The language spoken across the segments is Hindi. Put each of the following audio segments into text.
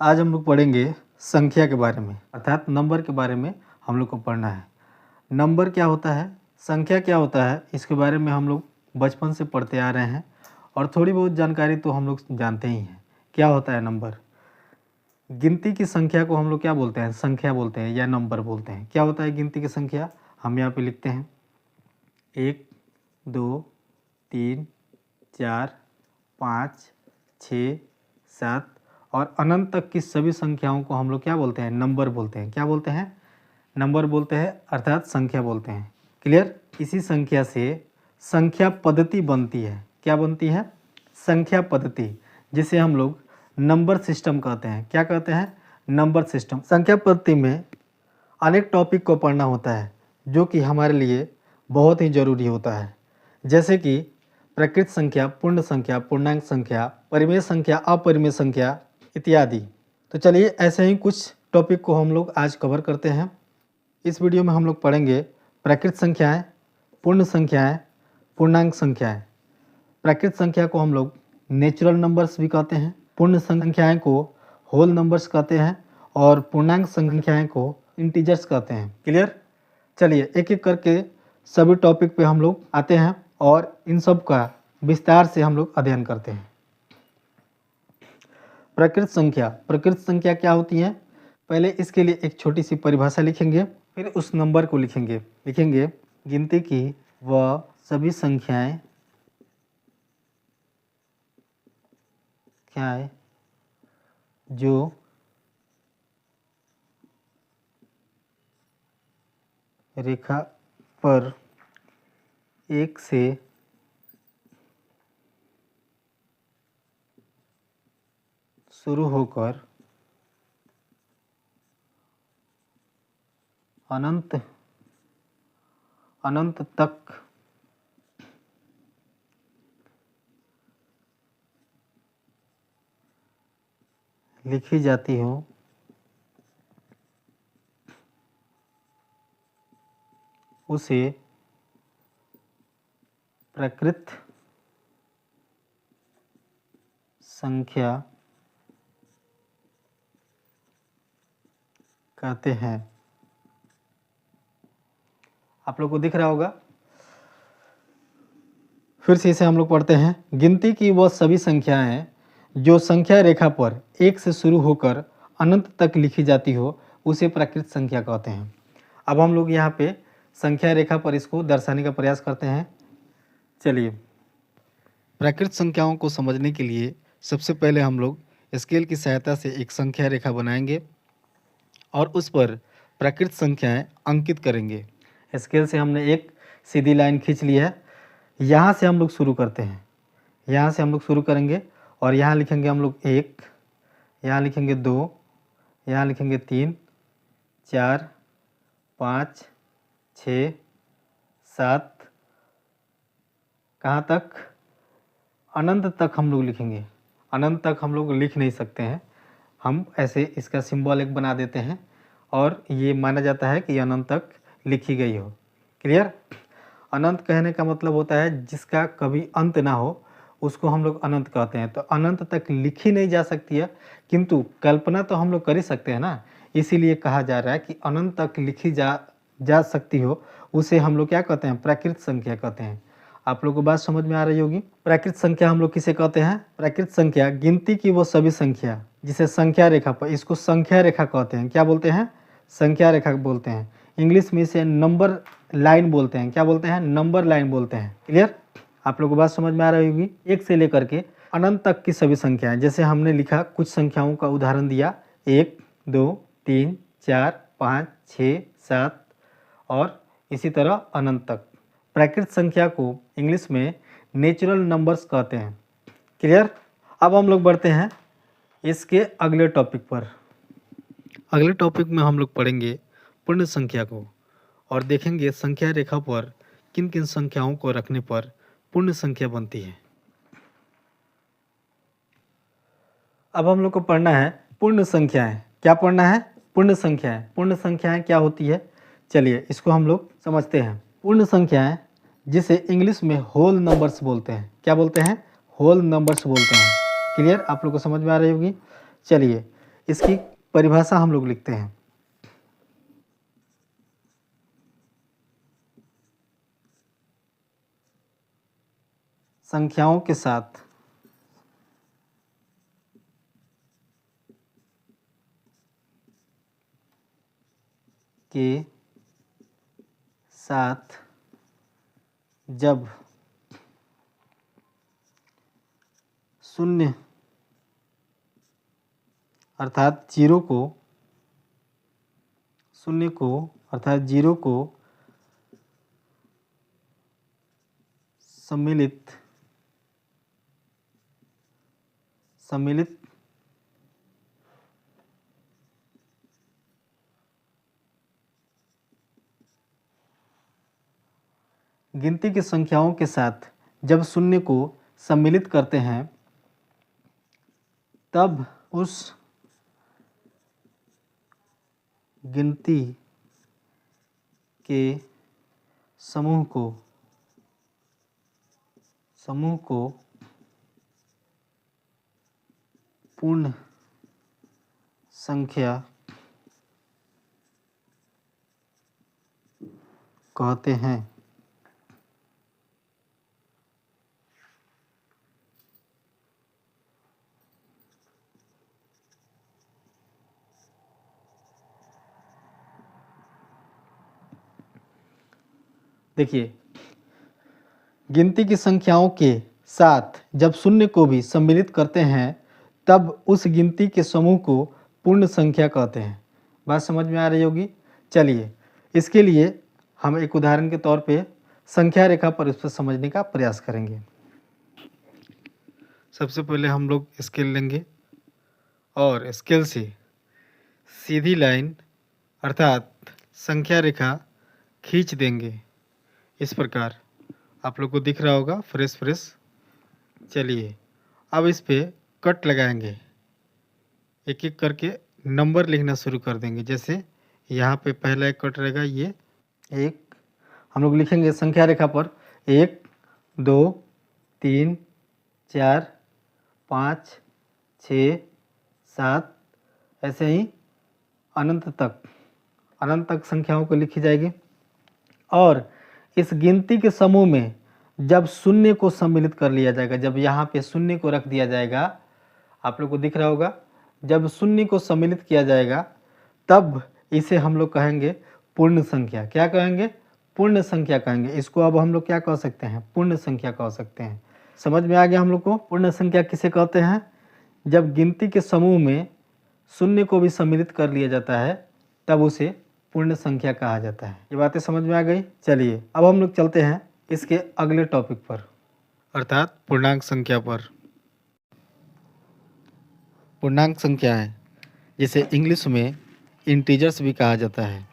आज हम लोग पढ़ेंगे संख्या के बारे में, अर्थात नंबर के बारे में हम लोग को पढ़ना है। नंबर क्या होता है, संख्या क्या होता है, इसके बारे में हम लोग बचपन से पढ़ते आ रहे हैं और थोड़ी बहुत जानकारी तो हम लोग जानते ही हैं। क्या होता है नंबर? गिनती की संख्या को हम लोग क्या बोलते हैं? संख्या बोलते हैं या नंबर बोलते हैं। क्या होता है गिनती की संख्या? हम यहाँ पे लिखते हैं 1 2 3 4 5 6 7 और अनंत तक की सभी संख्याओं को हम लोग क्या बोलते हैं? नंबर बोलते हैं। क्या बोलते हैं? नंबर बोलते हैं, अर्थात संख्या बोलते हैं। क्लियर? इसी संख्या से संख्या पद्धति बनती है। क्या बनती है? संख्या पद्धति, जिसे हम लोग नंबर सिस्टम कहते हैं। क्या कहते हैं? Number system. संख्या पद्धति में अनेक टॉपिक को पढ़ना होता है जो कि हमारे लिए बहुत ही ज़रूरी होता है, जैसे कि प्रकृत संख्या, पूर्ण संख्या, पूर्णांक संख्या, परिमेय संख्या, अपरिमेय संख्या इत्यादि। तो चलिए ऐसे ही कुछ टॉपिक को हम लोग आज कवर करते हैं। इस वीडियो में हम लोग पढ़ेंगे प्रकृत संख्याएं, पूर्ण संख्याएं, पूर्णांक संख्याएं। प्रकृत संख्या को हम लोग नेचुरल नंबर्स भी कहते हैं, पूर्ण संख्याएं को होल नंबर्स कहते हैं और पूर्णांक संख्याएं को इंटीजर्स कहते हैं। क्लियर? चलिए एक एक करके सभी टॉपिक पे हम लोग आते हैं और इन सब का विस्तार से हम लोग अध्ययन करते हैं। प्रकृत संख्या। प्रकृत संख्या क्या होती है? पहले इसके लिए एक छोटी सी परिभाषा लिखेंगे, फिर उस नंबर को लिखेंगे। गिनती की वह सभी संख्याएं क्या है जो रेखा पर एक से शुरू होकर अनंत तक लिखी जाती हो, उसे प्रकृत संख्या कहते हैं। आप लोग को दिख रहा होगा। फिर से इसे हम लोग पढ़ते हैं। गिनती की वह सभी संख्याएं जो संख्या रेखा पर एक से शुरू होकर अनंत तक लिखी जाती हो, उसे प्रकृत संख्या कहते हैं। अब हम लोग यहाँ पे संख्या रेखा पर इसको दर्शाने का प्रयास करते हैं। चलिए, प्रकृत संख्याओं को समझने के लिए सबसे पहले हम लोग स्केल की सहायता से एक संख्या रेखा बनाएंगे और उस पर प्रकृत संख्याएं अंकित करेंगे। स्केल से हमने एक सीधी लाइन खींच ली है। यहाँ से हम लोग शुरू करते हैं। यहाँ से हम लोग शुरू करेंगे और यहाँ लिखेंगे हम लोग 1, यहाँ लिखेंगे 2, यहाँ लिखेंगे 3, 4, 5, 6, 7, कहाँ तक? अनंत तक हम लोग लिखेंगे। अनंत तक हम लोग लिख नहीं सकते हैं, हम ऐसे इसका सिंबल एक बना देते हैं और ये माना जाता है कि अनंत तक लिखी गई हो। क्लियर? अनंत कहने का मतलब होता है जिसका कभी अंत ना हो, उसको हम लोग अनंत कहते हैं। तो अनंत तक लिखी नहीं जा सकती है, किंतु कल्पना तो हम लोग कर ही सकते हैं ना। इसीलिए कहा जा रहा है कि अनंत तक लिखी जा सकती हो, उसे हम लोग क्या कहते हैं? प्राकृत संख्या कहते हैं। आप लोगों को बात समझ में आ रही होगी। प्राकृत संख्या हम लोग किसे कहते हैं? प्राकृत संख्या गिनती की वो सभी संख्या जिसे संख्या रेखा पर, इसको संख्या रेखा कहते हैं। क्या बोलते हैं? संख्या रेखा बोलते हैं। इंग्लिश में इसे नंबर लाइन बोलते हैं। क्या बोलते हैं? नंबर लाइन बोलते हैं। क्लियर? आप लोगों को बात समझ में आ रही होगी। एक से लेकर के अनंत तक की सभी संख्याएं, जैसे हमने लिखा, कुछ संख्याओं का उदाहरण दिया, 1 2 3 4 5 6 7 और इसी तरह अनंत तक। प्राकृत संख्या को इंग्लिश में नेचुरल नंबर्स कहते हैं। क्लियर? अब हम लोग बढ़ते हैं इसके अगले टॉपिक पर। अगले टॉपिक में हम लोग पढ़ेंगे पूर्ण संख्या को और देखेंगे संख्या रेखा पर किन किन संख्याओं को रखने पर पूर्ण संख्या बनती है। अब हम लोग को पढ़ना है पूर्ण संख्याएं। क्या पढ़ना है? पूर्ण संख्याएं। पूर्ण संख्याएं क्या होती है? चलिए इसको हम लोग समझते हैं। पूर्ण संख्याएं, जिसे इंग्लिश में होल नंबर्स बोलते हैं। क्या बोलते हैं? होल नंबर्स बोलते हैं। क्लियर? आप लोग को समझ में आ रही होगी। चलिए इसकी परिभाषा हम लोग लिखते हैं। संख्याओं के साथ जब शून्य अर्थात जीरो को सम्मिलित गिनती की संख्याओं के साथ जब शून्य को सम्मिलित करते हैं तब उस गिनती के समूह को पूर्ण संख्या कहते हैं। देखिए, गिनती की संख्याओं के साथ जब शून्य को भी सम्मिलित करते हैं तब उस गिनती के समूह को पूर्ण संख्या कहते हैं। बात समझ में आ रही होगी। चलिए, इसके लिए हम एक उदाहरण के तौर पे संख्या रेखा पर इसको समझने का प्रयास करेंगे। सबसे पहले हम लोग स्केल लेंगे और स्केल से सीधी लाइन अर्थात संख्या रेखा खींच देंगे। इस प्रकार आप लोग को दिख रहा होगा फ्रेश। चलिए, अब इस पे कट लगाएंगे, एक एक करके नंबर लिखना शुरू कर देंगे। जैसे यहाँ पे पहला एक कट रहेगा, ये एक हम लोग लिखेंगे संख्या रेखा पर 1 2 3 4 5 6 7 ऐसे ही अनंत तक संख्याओं को लिखी जाएगी। और इस गिनती के समूह में जब शून्य को सम्मिलित कर लिया जाएगा, जब यहाँ पे शून्य को रख दिया जाएगा, आप लोग को दिख रहा होगा, जब शून्य को सम्मिलित किया जाएगा तब इसे हम लोग कहेंगे पूर्ण संख्या। क्या कहेंगे? पूर्ण संख्या कहेंगे। इसको अब हम लोग क्या कह सकते हैं? पूर्ण संख्या कह सकते हैं। समझ में आ गया हम लोग को? पूर्ण संख्या किसे कहते हैं? जब गिनती के समूह में शून्य को भी सम्मिलित कर लिया जाता है तब उसे पूर्ण संख्या कहा जाता है। ये बातें समझ में आ गई। चलिए, अब हम लोग चलते हैं इसके अगले टॉपिक पर, अर्थात पूर्णांक संख्या पर। पूर्णांक संख्या है जिसे इंग्लिश में इंटीजर्स भी कहा जाता है।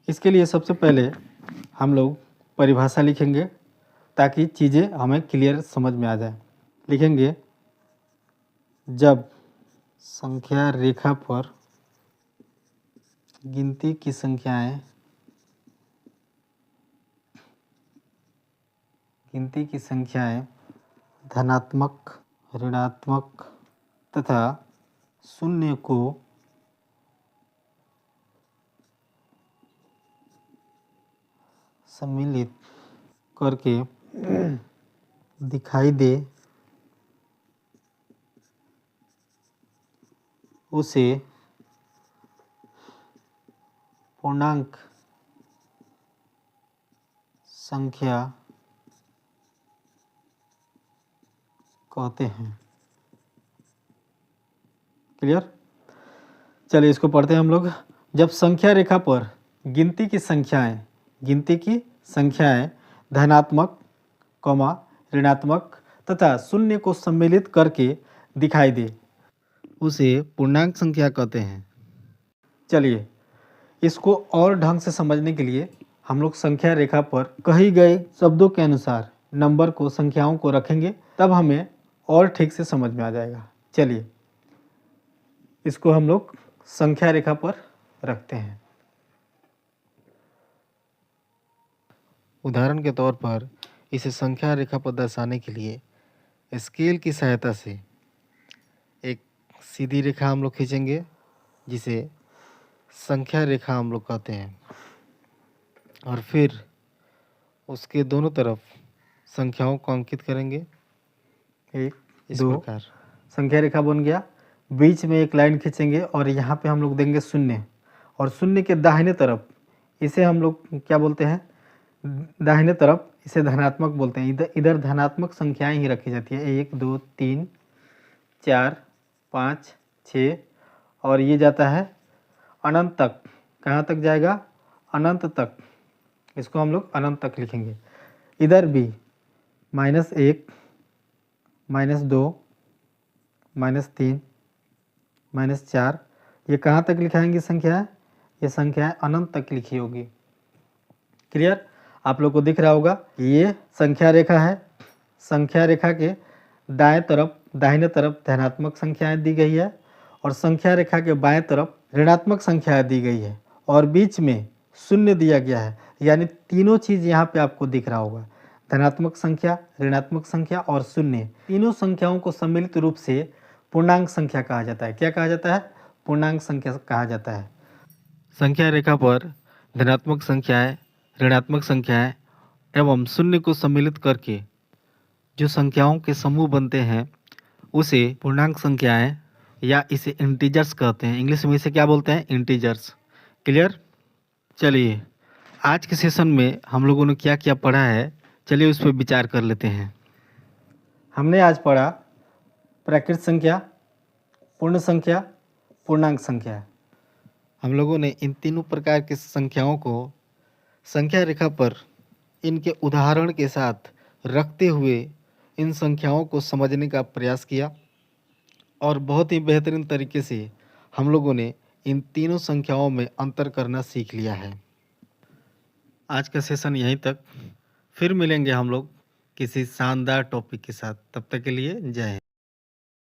इसके लिए सबसे पहले हम लोग परिभाषा लिखेंगे ताकि चीज़ें हमें क्लियर समझ में आ जाए। लिखेंगे, जब संख्या रेखा पर गिनती की संख्याएं धनात्मक, ऋणात्मक तथा शून्य को सम्मिलित करके दिखाई दे उसे पूर्णांक संख्या कहते हैं। क्लियर? चलिए, इसको पढ़ते हैं हम लोग। जब संख्या रेखा पर गिनती की संख्याएं धनात्मक, ऋणात्मक तथा शून्य को सम्मिलित करके दिखाई दे उसे पूर्णांक संख्या कहते हैं। चलिए, इसको और ढंग से समझने के लिए हम लोग संख्या रेखा पर कही गए शब्दों के अनुसार नंबर को, संख्याओं को रखेंगे, तब हमें और ठीक से समझ में आ जाएगा। चलिए, इसको हम लोग संख्या रेखा पर रखते हैं। उदाहरण के तौर पर इसे संख्या रेखा पर दर्शाने के लिए स्केल की सहायता से एक सीधी रेखा हम लोग खींचेंगे, जिसे संख्या रेखा हम लोग कहते हैं, और फिर उसके दोनों तरफ संख्याओं को अंकित करेंगे एक इस दो, प्रकार। संख्या रेखा बन गया। बीच में एक लाइन खींचेंगे और यहाँ पे हम लोग देंगे शून्य, और शून्य के दाहिने तरफ इसे हम लोग क्या बोलते हैं, दाहिने तरफ इसे धनात्मक बोलते हैं। इधर इधर धनात्मक संख्याएं ही रखी जाती है, 1 2 3 4 5 6, और ये जाता है अनंत तक। कहाँ तक जाएगा? अनंत तक। इसको हम लोग अनंत तक लिखेंगे। इधर भी -1 -2 -3 -4, ये कहाँ तक लिखाएंगे संख्याएं? ये संख्याएं अनंत तक लिखी होगी। क्लियर? आप लोग को दिख रहा होगा ये संख्या रेखा है। संख्या रेखा के दाएं तरफ दाहिने तरफ धनात्मक संख्याएं दी गई है, और संख्या रेखा के बाएं तरफ ऋणात्मक संख्याएं दी गई है, और बीच में शून्य दिया गया है। यानी तीनों चीज़ यहाँ पे आपको दिख रहा होगा, धनात्मक संख्या, ऋणात्मक संख्या और शून्य। तीनों संख्याओं को सम्मिलित रूप से पूर्णांक संख्या कहा जाता है। क्या कहा जाता है? पूर्णांक संख्या कहा जाता है। संख्या रेखा पर धनात्मक संख्याएं, ऋणात्मक संख्याएं एवं शून्य को सम्मिलित करके जो संख्याओं के समूह बनते हैं उसे पूर्णांक संख्याएं या इसे इंटीजर्स कहते हैं। इंग्लिश में इसे क्या बोलते हैं? इंटीजर्स। क्लियर? चलिए, आज के सेशन में हम लोगों ने क्या क्या पढ़ा है, चलिए उस पर विचार कर लेते हैं। हमने आज पढ़ा प्राकृत संख्या, पूर्ण संख्या, पूर्णांक संख्या। हम लोगों ने इन तीनों प्रकार की संख्याओं को संख्या रेखा पर इनके उदाहरण के साथ रखते हुए इन संख्याओं को समझने का प्रयास किया, और बहुत ही बेहतरीन तरीके से हम लोगों ने इन तीनों संख्याओं में अंतर करना सीख लिया है। आज का सेशन यहीं तक, फिर मिलेंगे हम लोग किसी शानदार टॉपिक के साथ। तब तक के लिए जय हिंद।